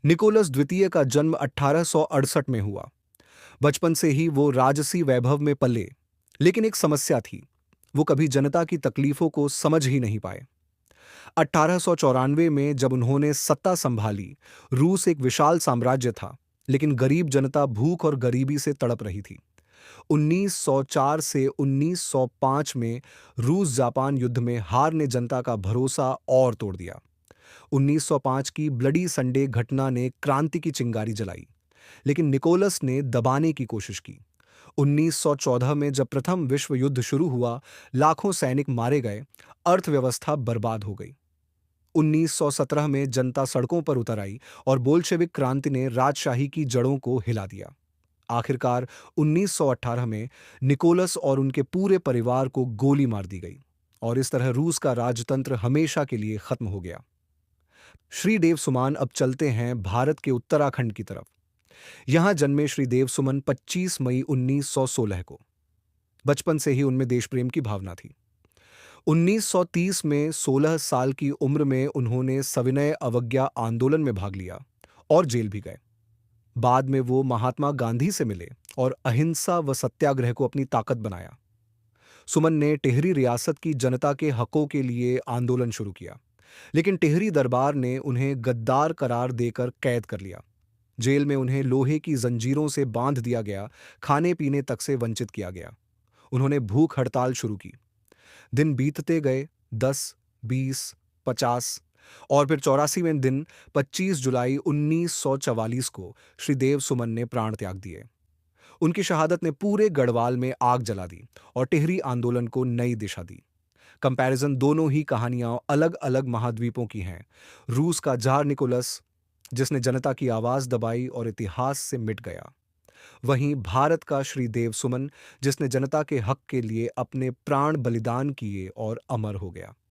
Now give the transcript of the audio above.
Nicholas द्वितीय का जन्म 1868 में हुआ। बचपन से ही वो राजसी वैभव में पले, लेकिन एक समस्या थी, वो कभी जनता की तकलीफों को समझ ही नहीं पाए। 1894 में जब उन्होंने सत्ता संभाली, रूस एक विशाल साम्राज्य था, लेकिन गरीब जनता भूख और गरीबी से तड़प रही थी। 1904 से 1905 में रूस जापान युद्ध में हार ने जनता का भरोसा और तोड़ दिया। 1905 की ब्लडी संडे घटना ने क्रांति की चिंगारी जलाई, लेकिन निकोलस ने दबाने की कोशिश की। 1914 में जब प्रथम विश्व युद्ध शुरू हुआ, लाखों सैनिक मारे गए, अर्थव्यवस्था बर्बाद हो गई। 1917 में जनता सड़कों पर उतर आई और बोल्शेविक क्रांति ने राजशाही की जड़ों को हिला दिया। आखिरकार 1918 में निकोलस और उनके पूरे परिवार को गोली मार दी गई और इस तरह रूस का राजतंत्र हमेशा के लिए खत्म हो गया। श्री देव सुमान अब चलते हैं भारत के उत्तराखंड की तरफ। यहां जन्मे श्री देव सुमन 25 मई 1916 को। बचपन से ही उनमें देश प्रेम की भावना थी। 1930 में 16 साल की उम्र में उन्होंने सविनय अवज्ञा आंदोलन में भाग लिया और जेल भी गए। बाद में वो महात्मा गांधी से मिले और अहिंसा व सत्याग्रह को अपनी ताकत बनाया। सुमन ने टिहरी रियासत की जनता के हकों के लिए आंदोलन शुरू किया, लेकिन टिहरी दरबार ने उन्हें गद्दार करार देकर कैद कर लिया। जेल में उन्हें लोहे की जंजीरों से बांध दिया गया, खाने पीने तक से वंचित किया गया। उन्होंने भूख हड़ताल शुरू की। दिन बीतते गए, 10, 20, 50 और फिर 84वें दिन 25 जुलाई 1944 को श्री देव सुमन ने प्राण त्याग दिए। उनकी शहादत ने पूरे गढ़वाल में आग जला दी और टिहरी आंदोलन को नई दिशा दी। कंपैरिजन दोनों ही कहानियां अलग अलग महाद्वीपों की हैं। रूस का जार निकोलस, जिसने जनता की आवाज दबाई और इतिहास से मिट गया। वहीं भारत का श्री देव सुमन, जिसने जनता के हक के लिए अपने प्राण बलिदान किए और अमर हो गया।